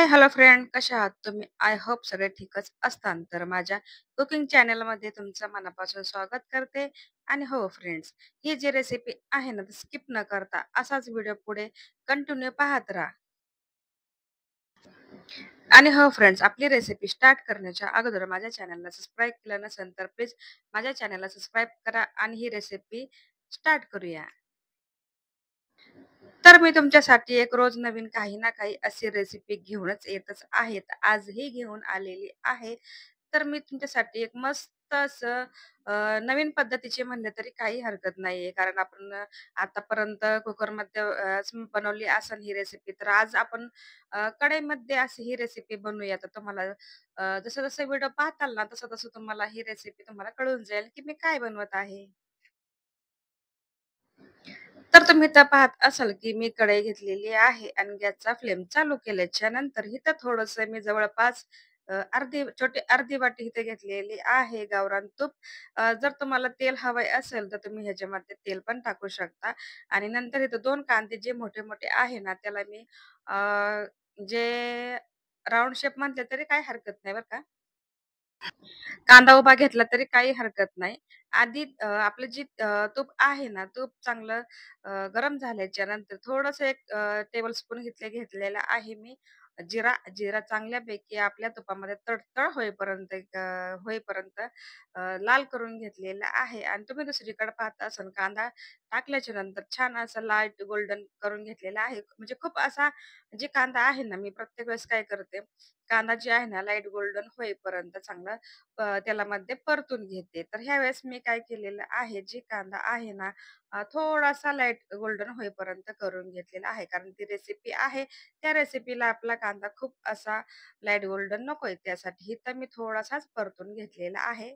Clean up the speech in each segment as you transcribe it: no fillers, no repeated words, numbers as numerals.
हाय, hello friend, कशा आहात तुम्ही? आय होप सगळे ठीकच असताल. तर माझ्या कुकिंग चॅनलमध्ये तुमचं मनापासून स्वागत करते. आणि हो फ्रेंड्स, ही जी रेसिपी आहे ना, स्किप न करता असाच व्हिडिओ पुढे कंटिन्यू पाहत राहा. आणि हो फ्रेंड्स, आपली रेसिपी स्टार्ट करण्याच्या अगोदर माझ्या चॅनलला सबस्क्राईब केलं नसेल तर प्लीज माझ्या चॅनलला सबस्क्राईब करा आणि ही रेसिपी स्टार्ट करूया. तर मी तुमच्यासाठी एक रोज नवीन काही ना काही अशी रेसिपी घेऊनच येतच आहे. आजही घेऊन आलेली आहे. तर मी तुमच्यासाठी एक मस्त असं नवीन पद्धतीची म्हणले तरी काही हरकत नाहीये. कारण आपण आतापर्यंत कुकरमध्ये बनवली असेल ही रेसिपी. तर आज आपण कढईमध्ये अशी ही रेसिपी बनवूया. तर तुम्हाला जसं-जसं व्हिडिओ पाहताल ना, तसं-तसं तुम्हाला ही रेसिपी तुम्हाला कळून जाईल, की मी काय बनवत आहे. तर तुम्ही तर पाहत असाल, की मी कढई घेतलेली आहे आणि गॅसचा फ्लेम चालू केल्याच्या नंतर इथं थोडंसं मी जवळपास अर्धी वाटी इथे घेतलेली आहे गावरान तूप. जर तुम्हाला तेल हवं असेल, तर तुम्ही ह्याच्यामध्ये तेल पण टाकू शकता. आणि नंतर इथं 2 कांदे जे मोठे-मोठे आहे ना, त्याला मी जे राउंड शेप म्हटले तरी काही हरकत नाही बरं का. कांदा उभा घेतला तरी काही हरकत नाही. आधी आपलं जे तूप आहे ना, तूप चांगलं गरम झाल्याच्या नंतर थोडंसं एक टेबलस्पून घेतलेला आहे मी जिरा. जिरा चांगल्यापैकी आपल्या तुपामध्ये तडतड होईपर्यंत लाल करून घेतलेला आहे. आणि तुम्ही दुसरीकडे पाहता असाल, कांदा टाकल्याच्या नंतर छान असा लाईट गोल्डन करून घेतलेला आहे. म्हणजे खूप असा जे कांदा आहे ना, मी प्रत्येक वेळेस काय करते, कांदा जे आहे ना लाईट गोल्डन होईपर्यंत चांगला त्याला मध्ये परतून घेते. तर ह्यावेळेस मी काय केलेलं आहे, जी कांदा आहे ना, थोडासा लाईट गोल्डन होईपर्यंत करून घेतलेला आहे. कारण ती रेसिपी आहे, त्या रेसिपीला आपला कांदा खूप असा लाईट गोल्डन नकोय. त्यासाठी तर मी थोडासाच परतून घेतलेला आहे.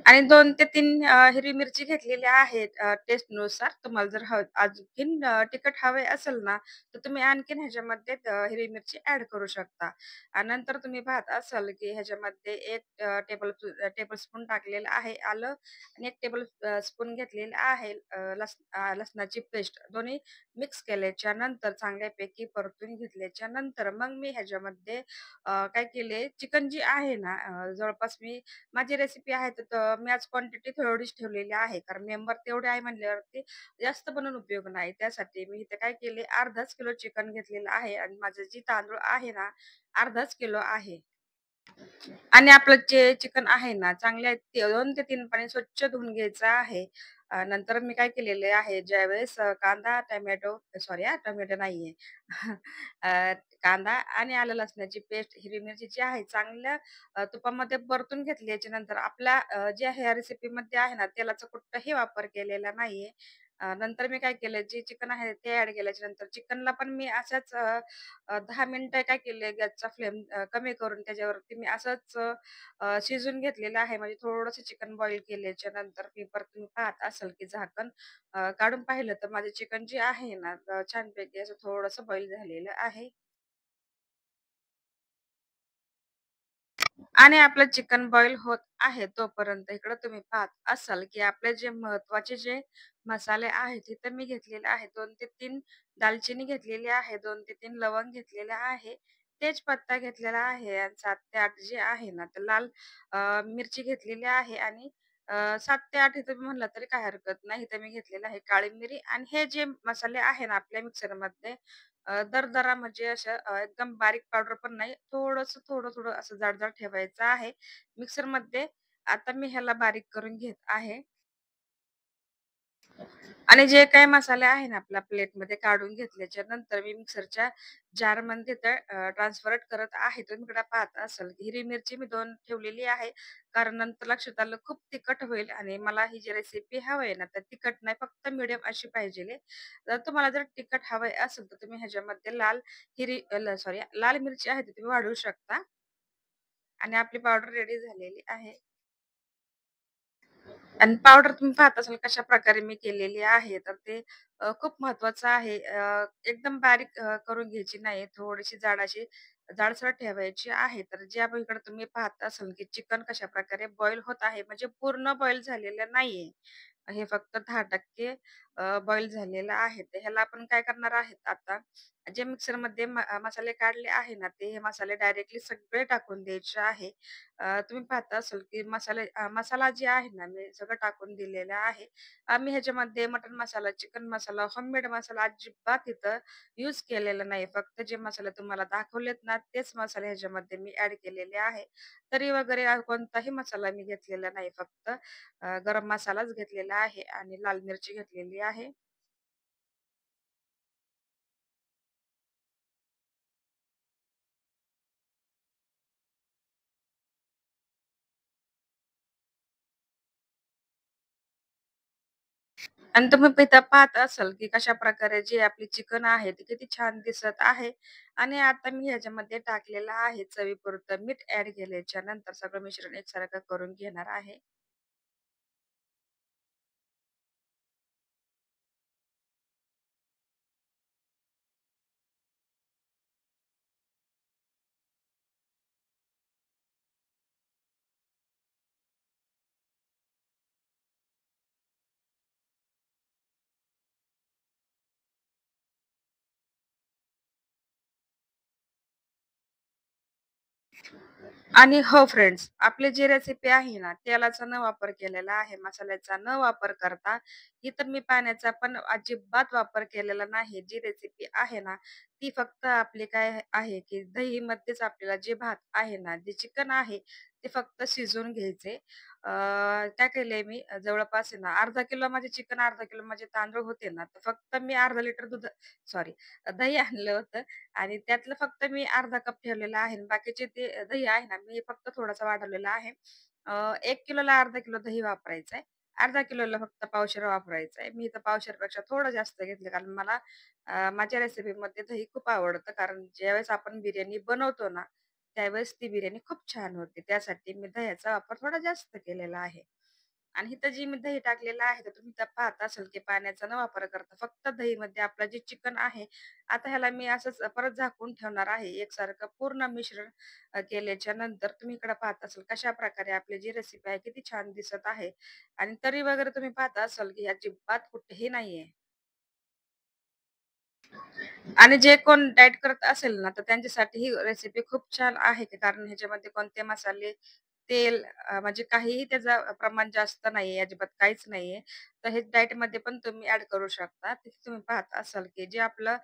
आणि 2 ते 3 हिरवी मिरची घेतलेल्या आहेत टेस्टनुसार. तुम्हाला जर आणखीन तिखट हवे असेल ना, तर तुम्ही आणखीन ह्याच्यामध्ये हिरवी मिरची ॲड करू शकता. आणि नंतर तुम्ही पाहत असाल, की ह्याच्यामध्ये 1 टेबलस्पून टाकलेलं आहे आलं आणि 1 स्पून घेतलेलं आहे लसणाची पेस्ट. दोन्ही मिक्स केल्याच्या नंतर चांगल्यापैकी परतून घेतल्याच्या नंतर मग मी ह्याच्यामध्ये काय केले, चिकन जी आहे ना, जवळपास माझी रेसिपी आहे तर मी आज क्वांटिटी थोडीच ठेवलेली आहे. कारण मेंबर तेवढे आहे म्हणल्यावरती जास्त बनवून उपयोग नाही. त्यासाठी मी इथे काय केले, अर्धाच किलो चिकन घेतलेलं आहे आणि माझं जे तांदूळ आहे ना, अर्धाच किलो आहे. आणि आपलं जे चिकन आहे ना, चांगल्या 2 ते 3 पाणी स्वच्छ धुवून घ्यायचं आहे. नंतर मी काय केलेले आहे, ज्यावेळेस कांदा, टोमॅटो सॉरी टोमॅटो नाहीये. अ, कांदा आणि आलं लसणाची पेस्ट, हिरवी मिरची जी आहे चांगल्या तुपामध्ये परतून घेतल्याच्या नंतर आपल्या जे ह्या रेसिपीमध्ये आहे ना, तेलाचा कुठलाही वापर केलेला नाहीये. नंतर मी काय केलं, जे चिकन आहे ते ॲड केल्याच्या नंतर चिकनला पण मी अशाच 10 मिनिटं काय केले, गॅसचा फ्लेम कमी करून त्याच्यावरती मी असंच शिजवून घेतलेलं आहे. म्हणजे थोडंसं चिकन बॉईल केल्याच्या नंतर मी परत तुम्ही पाहत असाल, की झाकण काढून पाहिलं तर माझे चिकन जे आहे ना, छानपैकी असं थोडंसं बॉईल झालेलं आहे. आणि आपलं चिकन बॉईल होत आहे तोपर्यंत इकडं तुम्ही पाहत असाल, की आपले जे महत्त्वाचे जे मसाले आहेत, तिथे मी घेतलेले आहे 2 ते 3 दालचिनी घेतलेली आहे, 2 ते 3 लवंग घेतलेले आहे, तेजपत्ता घेतलेला आहे आणि 7 ते 8 जे आहे ना, तर लाल मिरची घेतलेली आहे आणि 7 ते 8 हे तुम्ही म्हणलं तरी काही हरकत नाही. इथे मी घेतलेलं आहे काळी मिरी आणि हे जे मसाले आहे ना आपल्या मिक्सरमध्ये दरदरा म्हणजे अशा एकदम बारीक पावडर पण नाही. थोडंसं, थोडं-थोडं असं जाड-जाड ठेवायचं आहे मिक्सरमध्ये. आता मी ह्याला बारीक करून घेत आहे. आणि जे काही मसाले आहे ना आपल्या प्लेटमध्ये काढून घेतल्याच्या नंतर मी मिक्सरच्या जारमध्ये ट्रान्सफर करत आहे. तुम्ही इकडे पाहत असाल, की हिरवी मिरची मी 2 ठेवलेली आहे. कारण नंतर लक्षात आलं खूप तिखट होईल आणि मला ही जी रेसिपी हवी आहे ना, तर तिखट नाही फक्त मीडियम अशी पाहिजेल आहे. जर तुम्हाला जर तिखट हवं असेल, तर तुम्ही ह्याच्यामध्ये लाल मिरची आहे ती तुम्ही वाढवू शकता. आणि आपली पावडर रेडी झालेली आहे. आणि पावडर तुम्ही पाहत असाल कशाप्रकारे मी केलेली आहे. तर ते खूप महत्वाचं आहे. एकदम बारीक करून घ्यायची नाही. थोडीशी जाडसर ठेवायची आहे. तर जे आपण इकडे तुम्ही पाहत असाल, की चिकन कशाप्रकारे बॉईल होत आहे. म्हणजे पूर्ण बॉईल झालेलं नाहीये. हे फक्त 10% बॉईल झालेलं आहे. तर ह्याला आपण काय करणार आहेत आता, जे मिक्सरमध्ये मसाले काढले आहे ना, ते हे मसाले डायरेक्टली सगळे टाकून द्यायचे आहे. तुम्ही पाहता असाल की मसाला जे आहे ना, मी सगळं टाकून दिलेलं आहे. आम्ही ह्याच्यामध्ये मटण मसाला, चिकन मसाला, होममेड मसाला अजिबात इथं यूज केलेला नाही. फक्त जे मसाले तुम्हाला दाखवलेत ना, तेच मसाले ह्याच्यामध्ये मी ॲड केलेले आहे. तरी वगैरे कोणताही मसाला मी घेतलेला नाही. फक्त गरम मसालाच घेतलेला आहे आणि लाल मिरची घेतलेली आहे. आणि तुम्ही इथं पाहत असाल, की कशाप्रकारे जी आपली चिकन आहे, ती किती छान दिसत आहे. आणि आता मी ह्याच्यामध्ये टाकलेलं आहे चवीपुरतं मीठ ॲड केल्याच्या नंतर सगळं मिश्रण एकसारखं करून घेणार आहे. आणि हो फ्रेंड्स, आपली जी रेसिपी आहे ना, तेलाचा न वापर केलेला आहे, मसाल्याचा न वापर करता, इतर मी पाण्याचा पण अजिबात वापर केलेला नाही. जी रेसिपी आहे ना, ती फक्त आपली काय आहे, की दहीमध्येच आपल्याला जे भात आहे ना, जे चिकन आहे, ते फक्त शिजवून घ्यायचे. काय केलंय मी जवळपास आहे ना, अर्धा किलो माझे चिकन, अर्धा किलो माझे तांदूळ होते ना, तर फक्त मी अर्धा लिटर दूध सॉरी दही आणलं होतं आणि त्यातलं फक्त मी अर्धा कप ठेवलेला आहे आणि बाकीचे ते दही आहे ना, मी फक्त थोडासा वाढवलेला आहे. 1 किलोला अर्धा किलो दही वापरायचं आहे. अर्धा किलोला फक्त पावशेर वापरायचं आहे. मी इथं पावशेरपेक्षा थोडं जास्त घेतलं कारण मला माझ्या रेसिपीमध्ये दही खूप आवडतं. कारण ज्यावेळेस आपण बिर्याणी बनवतो ना, त्यावेळेस ती बिर्याणी खूप छान होते. त्यासाठी मी दह्याचा वापर थोडा जास्त केलेला आहे. आणि इथं जी मी दही टाकलेलं आहे, तर तुम्ही तर पाहत असाल की पाण्याचा न वापर करता फक्त दहीमध्ये आपलं जे चिकन आहे, आता ह्याला मी असंच परत झाकून ठेवणार आहे. एकसारखं पूर्ण मिश्रण केल्याच्या नंतर तुम्ही इकडे पाहत असाल कशाप्रकारे आपली जी रेसिपी आहे किती छान दिसत आहे आणि तरी वगैरे तुम्ही पाहत असाल की अजिबात कुठेही नाहीये. आणि जे कोण डाएट करत असेल ना, तर त्यांच्यासाठी ही रेसिपी खूप छान आहे, की कारण ह्याच्यामध्ये कोणते मसाले, तेल म्हणजे काहीही त्याचं प्रमाण जास्त नाहीये, अजिबात काहीच नाहीये. तर हे डाएटमध्ये पण तुम्ही ॲड करू शकता. तिथे तुम्ही पाहत असाल, की जे आपलं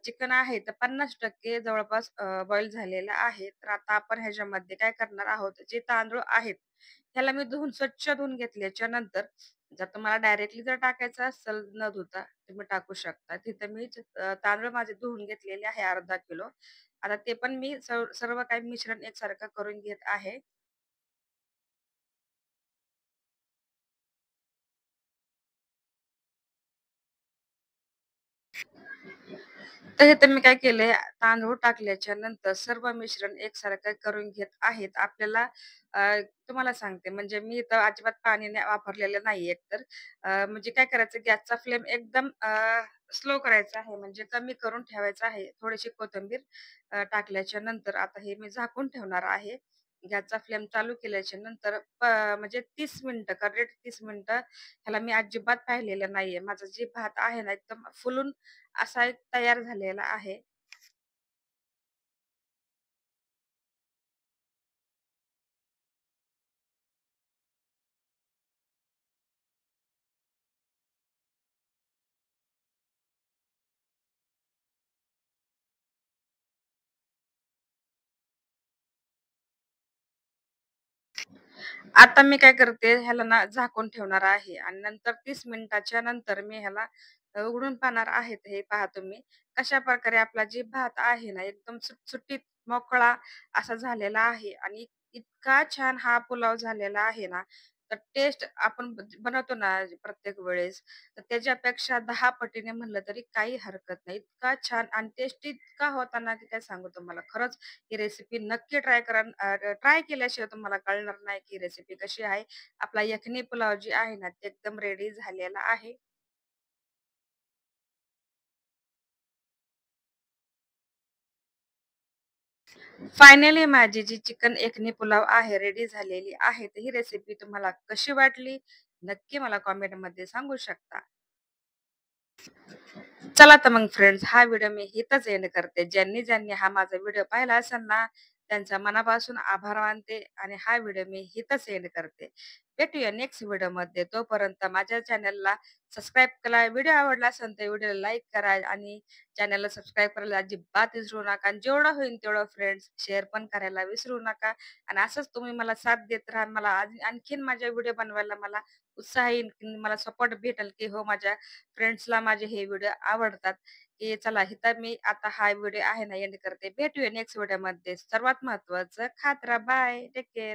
चिकन आहे, तर 50% जवळपास बॉईल झालेलं आहे. तर आता आपण ह्याच्यामध्ये काय करणार आहोत, जे तांदूळ आहेत, ह्याला मी स्वच्छ धुवून घेतल्याच्या नंतर जर तुम्हाला डायरेक्टली जर टाकायचं असेल न धुता, तुम्ही टाकू शकता. तिथं मी तांदूळ माझे धुवून घेतलेले आहे अर्धा किलो. आता ते पण मी सर्व काही मिश्रण एकसारखं करून घेत आहे. तर इथं मी काय केलंय, तांदूळ टाकल्याच्या नंतर सर्व मिश्रण एकसारखं करून घेत आहेत. आपल्याला तुम्हाला सांगते म्हणजे मी इथं अजिबात पाणी वापरलेलं नाही एकतर. म्हणजे काय करायचं गॅसचा फ्लेम एकदम स्लो करायचा आहे म्हणजे कमी करून ठेवायचा आहे. थोडीशी कोथिंबीर टाकल्याच्या नंतर आता हे मी झाकून ठेवणार आहे. गॅसचा फ्लेम चालू केल्याच्या नंतर म्हणजे 30 मिनिटं करेक्ट 30 मिनिटं ह्याला मी अजिबात पाहिलेलं नाहीये. माझा जे भात आहे ना एकदम फुलून असा एक तयार झालेला आहे. आता मी काय करते, ह्याला ना झाकून ठेवणार आहे आणि नंतर 30 मिनिटाच्या नंतर मी ह्याला उघडून पाहणार आहे. तर हे पहा तुम्ही कशाप्रकारे आपला जे भात आहे ना, एकदम सुटसुटीत मोकळा असा झालेला आहे आणि इतका छान हा पुलाव झालेला आहे ना, तर टेस्ट आपण बनवतो ना प्रत्येक वेळेस, तर त्याच्यापेक्षा 10 पटीने म्हणलं तरी काही हरकत नाही. इतका छान आणि टेस्टी इतका होता ना, की काय सांगू तुम्हाला. खरंच ही रेसिपी नक्की ट्राय करा. ट्राय केल्याशिवाय तुम्हाला कळणार नाही की रेसिपी कशी आहे. आपला यखनी पुलाव जी आहे ना, ते एकदम रेडी झालेला आहे. फायनली माझी जी चिकन यखनी पुलाव आहे, रेडी झालेली आहे. तर ही रेसिपी तुम्हाला कशी वाटली? नक्की मला कमेंटमध्ये सांगू शकता. चला तर मग फ्रेंड्स, हा व्हिडिओ मी इथंच एंड करते. ज्यांनी हा माझा व्हिडिओ पाहिला असेल ना, त्यांचा मनापासून आभार मानते आणि हा व्हिडिओ मी इथंच एंड करते. भेटूया नेक्स्ट व्हिडिओमध्ये. तोपर्यंत माझ्या चॅनलला सबस्क्राईब करा. व्हिडिओ आवडला असेल तर व्हिडिओला लाईक करा आणि चॅनलला सबस्क्राईब करायला अजिबात विसरू नका. आणि जेवढं होईल तेवढं फ्रेंड्स शेअर पण करायला विसरू नका. आणि असंच तुम्ही मला साथ देत राहा. मला आणखीन माझ्या व्हिडिओ बनवायला मला उत्साह येईल, की मला सपोर्ट भेटेल, की हो माझ्या फ्रेंड्सला माझे हे व्हिडिओ आवडतात, की चला इथं मी आता हा व्हिडिओ आहे ना एंड करते. भेटूया नेक्स्ट व्हिडिओमध्ये. सर्वात महत्त्वाचं खात राहा. बाय. Take care.